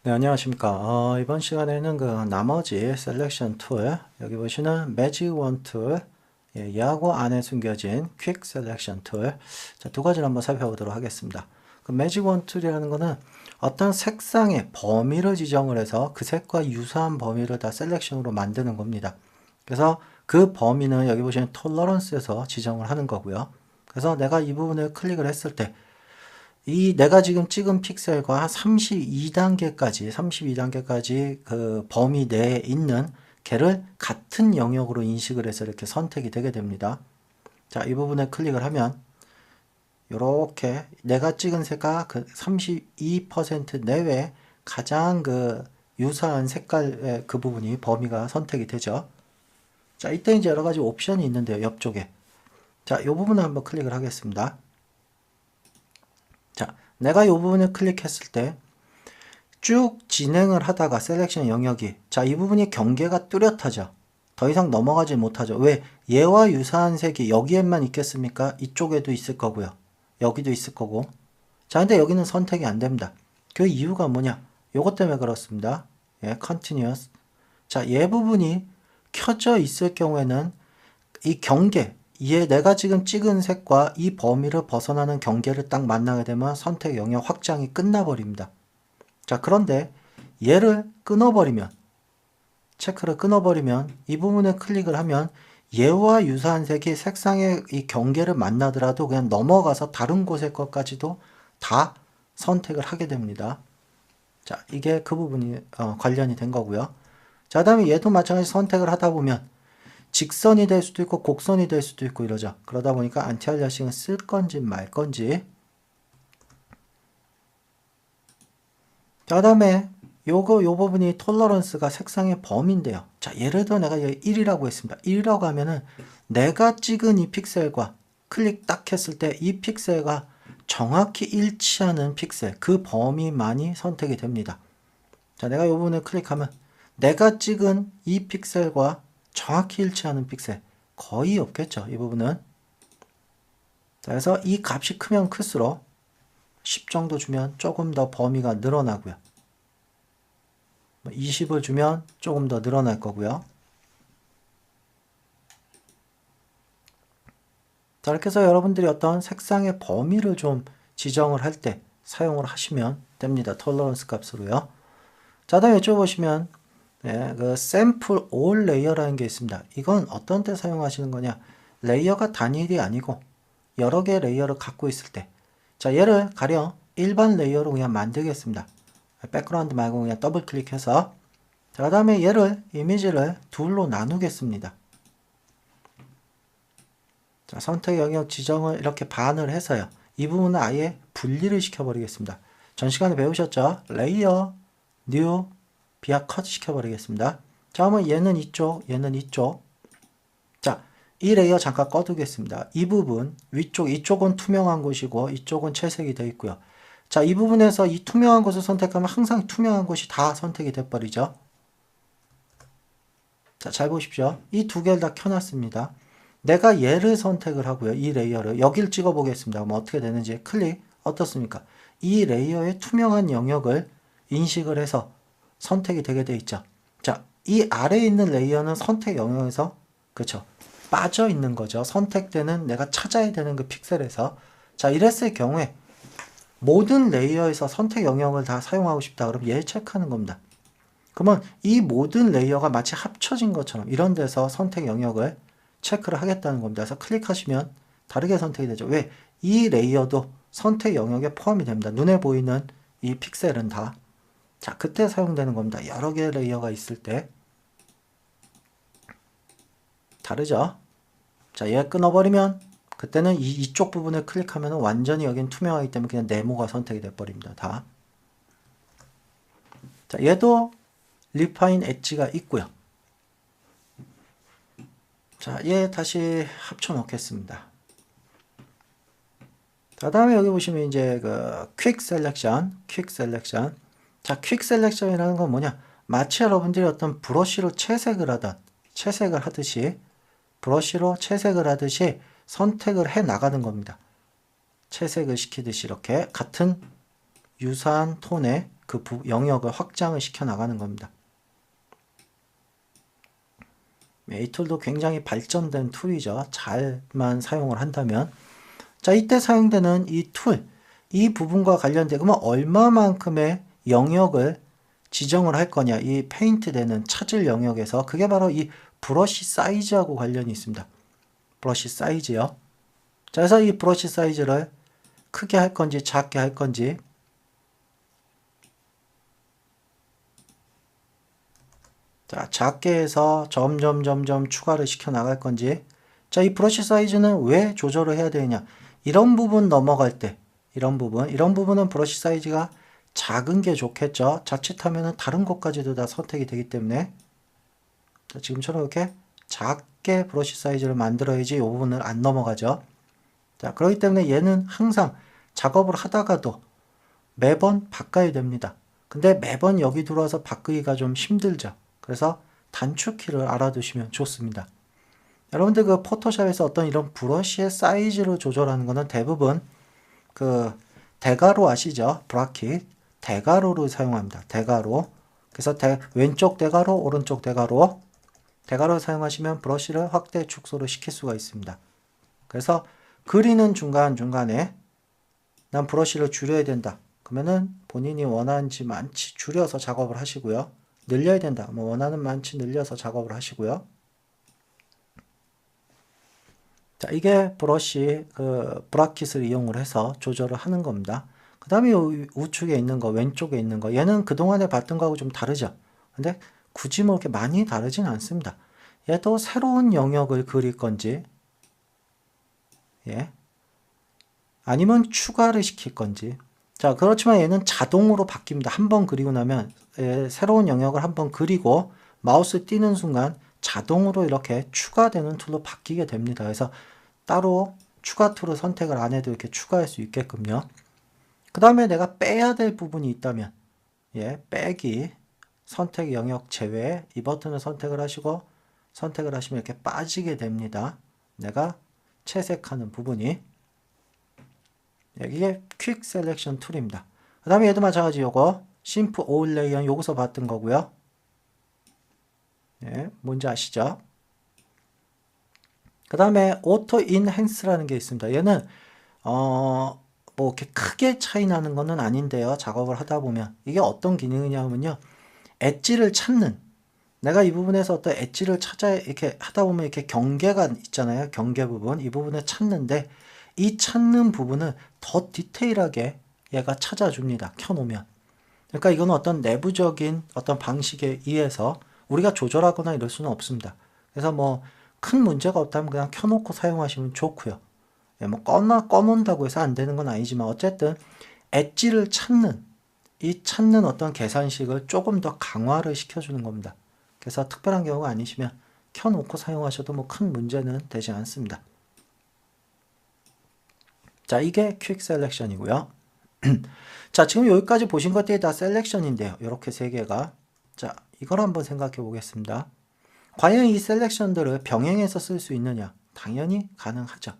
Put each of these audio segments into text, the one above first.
네, 안녕하십니까. 이번 시간에는 그 나머지 셀렉션 툴, 여기 보시는 매직 원 툴, 야구 안에 숨겨진 퀵 셀렉션 툴, 자, 두 가지를 한번 살펴보도록 하겠습니다. 그 매직 원 툴이라는 거는 어떤 색상의 범위를 지정을 해서 그 색과 유사한 범위를 다 셀렉션으로 만드는 겁니다. 그래서 그 범위는 여기 보시는 톨러런스에서 지정을 하는 거고요. 그래서 내가 이 부분을 클릭을 했을 때 이 내가 지금 찍은 픽셀과 32단계까지 그 범위 내에 있는 걔를 같은 영역으로 인식을 해서 이렇게 선택이 되게 됩니다. 자, 이 부분에 클릭을 하면 이렇게 내가 찍은 색과 그 32% 내외 가장 그 유사한 색깔의 그 부분이 범위가 선택이 되죠. 자, 이때 이제 여러 가지 옵션이 있는데요, 옆쪽에. 자, 이 부분을 한번 클릭을 하겠습니다. 자, 내가 이 부분을 클릭했을 때 쭉 진행을 하다가 셀렉션 영역이 이 부분이 경계가 뚜렷하죠. 더 이상 넘어가지 못하죠. 왜? 얘와 유사한 색이 여기에만 있겠습니까? 이쪽에도 있을 거고요. 여기도 있을 거고. 자, 근데 여기는 선택이 안 됩니다. 그 이유가 뭐냐? 요것 때문에 그렇습니다. 예, continuous. 자, 얘 부분이 켜져 있을 경우에는 이 경계, 내가 지금 찍은 색과 이 범위를 벗어나는 경계를 딱 만나게 되면 선택 영역 확장이 끝나버립니다. 자, 그런데 얘를 끊어버리면, 체크를 끊어버리면 이 부분에 클릭을 하면 얘와 유사한 색이 색상의 이 경계를 만나더라도 그냥 넘어가서 다른 곳의 것까지도 다 선택을 하게 됩니다. 자, 이게 그 부분이 관련이 된 거고요. 자, 그 다음에 얘도 마찬가지 선택을 하다 보면 직선이 될 수도 있고 곡선이 될 수도 있고 이러죠. 그러다 보니까 안티알리아싱을 쓸 건지 말 건지. 자, 그 다음에 요 부분이 톨러런스가 색상의 범위인데요. 자, 예를 들어 내가 여기 1이라고 했습니다. 1이라고 하면은 내가 찍은 이 픽셀과 클릭 딱 했을 때 이 픽셀과 정확히 일치하는 픽셀, 그 범위만이 선택이 됩니다. 자, 내가 이 부분을 클릭하면 내가 찍은 이 픽셀과 정확히 일치하는 픽셀 거의 없겠죠. 이 부분은. 자, 그래서 이 값이 크면 클수록 10 정도 주면 조금 더 범위가 늘어나고요. 20을 주면 조금 더 늘어날 거고요. 자, 이렇게 해서 여러분들이 어떤 색상의 범위를 좀 지정을 할 때 사용을 하시면 됩니다. 톨러런스 값으로요. 자, 다음에 이쪽 보시면 그 샘플 올 레이어라는 게 있습니다. 이건 어떤 때 사용하시는 거냐? 레이어가 단일이 아니고 여러 개의 레이어를 갖고 있을 때. 자, 얘를 가령 일반 레이어로 그냥 만들겠습니다. 백그라운드 말고 그냥 더블 클릭해서. 자, 그 다음에 얘를 이미지를 둘로 나누겠습니다. 자, 선택 영역 지정을 이렇게 반을 해서요. 이 부분은 아예 분리를 시켜버리겠습니다. 전 시간에 배우셨죠? 레이어, 뉴, 비아 컷 시켜버리겠습니다. 자, 그러면 얘는 이쪽, 얘는 이쪽. 자, 이 레이어 잠깐 꺼두겠습니다. 이 부분, 위쪽, 이쪽은 투명한 곳이고 이쪽은 채색이 되어 있고요. 자, 이 부분에서 이 투명한 곳을 선택하면 항상 투명한 곳이 다 선택이 돼버리죠. 자, 잘 보십시오. 이 두 개를 다 켜놨습니다. 내가 얘를 선택을 하고요. 이 레이어를 여기를 찍어 보겠습니다. 그럼 어떻게 되는지 클릭 어떻습니까? 이 레이어의 투명한 영역을 인식을 해서 선택이 되게 돼 있죠. 자, 이 아래에 있는 레이어는 선택 영역에서 그렇죠. 빠져 있는 거죠. 선택되는 내가 찾아야 되는 그 픽셀에서. 자, 이랬을 경우에 모든 레이어에서 선택 영역을 다 사용하고 싶다. 그럼 얘를 체크하는 겁니다. 그러면 이 모든 레이어가 마치 합쳐진 것처럼 이런 데서 선택 영역을 체크를 하겠다는 겁니다. 그래서 클릭하시면 다르게 선택이 되죠. 왜? 이 레이어도 선택 영역에 포함이 됩니다. 눈에 보이는 이 픽셀은 다. 자, 그때 사용되는 겁니다. 여러 개의 레이어가 있을 때. 다르죠? 자, 얘 끊어버리면 그때는 이쪽 부분을 클릭하면 완전히 여긴 투명하기 때문에 그냥 네모가 선택이 돼버립니다. 다. 자, 얘도 리파인 엣지가 있고요. 자, 얘 다시 합쳐 놓겠습니다. 자, 다음에 여기 보시면 이제 그 퀵 셀렉션. 자, 퀵 셀렉션이라는 건 뭐냐? 마치 여러분들이 어떤 브러쉬로 채색을 하듯이 브러쉬로 채색을 하듯이 선택을 해 나가는 겁니다. 채색을 시키듯이 이렇게 같은 유사한 톤의 그 영역을 확장을 시켜 나가는 겁니다. 이 툴도 굉장히 발전된 툴이죠. 잘만 사용을 한다면. 자, 이때 사용되는 이 툴, 이 부분과 관련된 그러면 얼마만큼의 영역을 지정을 할 거냐, 이 페인트 되는 찾을 영역에서 그게 바로 이 브러쉬 사이즈하고 관련이 있습니다. 브러쉬 사이즈요. 자, 그래서 이 브러쉬 사이즈를 크게 할 건지 작게 할 건지, 자, 작게 해서 점점 추가를 시켜 나갈 건지. 자, 이 브러쉬 사이즈는 왜 조절을 해야 되느냐, 이런 부분 넘어갈 때 이런 부분은 브러쉬 사이즈가 작은 게 좋겠죠. 자칫하면 다른 것까지도 다 선택이 되기 때문에, 자, 지금처럼 이렇게 작게 브러쉬 사이즈를 만들어야지 이 부분을 안 넘어가죠. 자, 그렇기 때문에 얘는 항상 작업을 하다가도 매번 바꿔야 됩니다. 근데 매번 여기 들어와서 바꾸기가 좀 힘들죠. 그래서 단축키를 알아두시면 좋습니다. 여러분들 그 포토샵에서 어떤 이런 브러쉬의 사이즈를 조절하는 거는 대부분 그 대가로 아시죠? 브라킷. 대가로를 사용합니다. 대가로. 그래서 왼쪽 대가로, 오른쪽 대가로. 대가로 사용하시면 브러쉬를 확대, 축소를 시킬 수가 있습니다. 그래서 그리는 중간중간에 난 브러쉬를 줄여야 된다. 그러면은 본인이 원하는지 많지 줄여서 작업을 하시고요. 늘려야 된다. 뭐 원하는 많지 늘려서 작업을 하시고요. 자, 이게 브러쉬 브라킷을 이용을 해서 조절을 하는 겁니다. 그 다음에 우측에 있는 거, 왼쪽에 있는 거, 얘는 그동안에 봤던 거하고 좀 다르죠. 근데 굳이 뭐 이렇게 많이 다르진 않습니다. 얘도 새로운 영역을 그릴 건지, 예, 아니면 추가를 시킬 건지. 자, 그렇지만 얘는 자동으로 바뀝니다. 한번 그리고 나면 새로운 영역을 한번 그리고 마우스 띄는 순간 자동으로 이렇게 추가되는 툴로 바뀌게 됩니다. 그래서 따로 추가 툴을 선택을 안 해도 이렇게 추가할 수 있게끔요. 그 다음에 내가 빼야 될 부분이 있다면, 예, 빼기, 선택 영역 제외, 이 버튼을 선택을 하시고 선택을 하시면 이렇게 빠지게 됩니다. 내가 채색하는 부분이. 이게 퀵 셀렉션 툴입니다. 그 다음에 얘도 마찬가지 요거 심프 오일레이어 요거서 봤던 거고요. 예, 뭔지 아시죠? 그 다음에 오토 인핸스라는 게 있습니다. 얘는 뭐 이렇게 크게 차이 나는 거는 아닌데요. 작업을 하다 보면 이게 어떤 기능이냐면요, 엣지를 찾는, 내가 이 부분에서 어떤 엣지를 찾아 이렇게 하다 보면 이렇게 경계가 있잖아요. 경계 부분, 이 부분을 찾는데 이 찾는 부분을 더 디테일하게 얘가 찾아줍니다. 켜놓으면. 그러니까 이건 어떤 내부적인 어떤 방식에 의해서 우리가 조절하거나 이럴 수는 없습니다. 그래서 뭐 큰 문제가 없다면 그냥 켜놓고 사용하시면 좋고요. 예, 뭐 꺼놓는다고 해서 안 되는 건 아니지만 어쨌든 엣지를 찾는, 이 찾는 어떤 계산식을 조금 더 강화를 시켜주는 겁니다. 그래서 특별한 경우가 아니시면 켜놓고 사용하셔도 뭐 큰 문제는 되지 않습니다. 자, 이게 퀵 셀렉션이고요. 자, 지금 여기까지 보신 것들이 다 셀렉션인데요. 이렇게 세 개가. 자, 이걸 한번 생각해 보겠습니다. 과연 이 셀렉션들을 병행해서 쓸 수 있느냐? 당연히 가능하죠.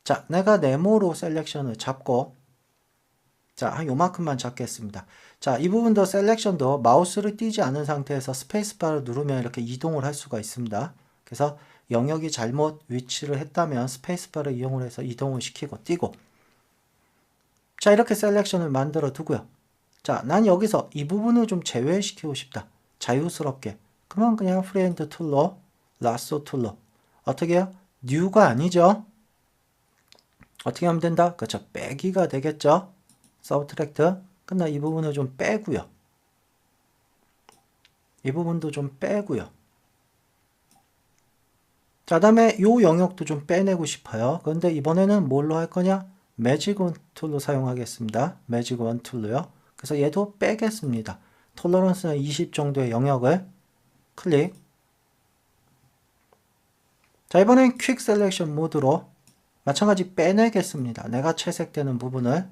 자, 내가 네모로 셀렉션을 잡고, 자, 한 요만큼만 잡겠습니다. 자, 이 부분도 셀렉션도 마우스를 띄지 않은 상태에서 스페이스바를 누르면 이렇게 이동을 할 수가 있습니다. 그래서 영역이 잘못 위치를 했다면 스페이스바를 이용을 해서 이동을 시키고 띄고. 자, 이렇게 셀렉션을 만들어 두고요. 자, 난 여기서 이 부분을 좀 제외시키고 싶다. 자유스럽게. 그러면 그냥 프레임드 툴로, 라쏘 툴로. 어떻게 해요? 뉴가 아니죠? 어떻게 하면 된다? 그렇죠. 빼기가 되겠죠? 서브트랙트. 끝나 이 부분을 좀 빼고요. 이 부분도 좀 빼고요. 자, 다음에 이 영역도 좀 빼내고 싶어요. 그런데 이번에는 뭘로 할 거냐? 매직 원 툴로 사용하겠습니다. 매직 원 툴로요. 그래서 얘도 빼겠습니다. 톨러런스는 20 정도의 영역을 클릭. 자, 이번엔 퀵 셀렉션 모드로 마찬가지 빼내겠습니다. 내가 채색되는 부분을.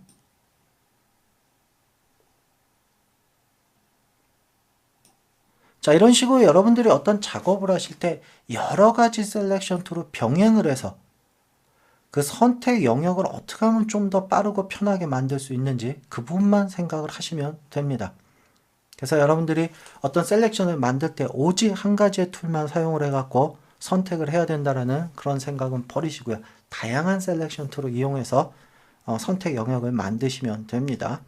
자, 이런 식으로 여러분들이 어떤 작업을 하실 때 여러 가지 셀렉션 툴을 병행을 해서 그 선택 영역을 어떻게 하면 좀 더 빠르고 편하게 만들 수 있는지 그 부분만 생각을 하시면 됩니다. 그래서 여러분들이 어떤 셀렉션을 만들 때 오직 한 가지의 툴만 사용을 해갖고 선택을 해야 된다라는 그런 생각은 버리시고요. 다양한 셀렉션 툴을 이용해서 선택 영역을 만드시면 됩니다.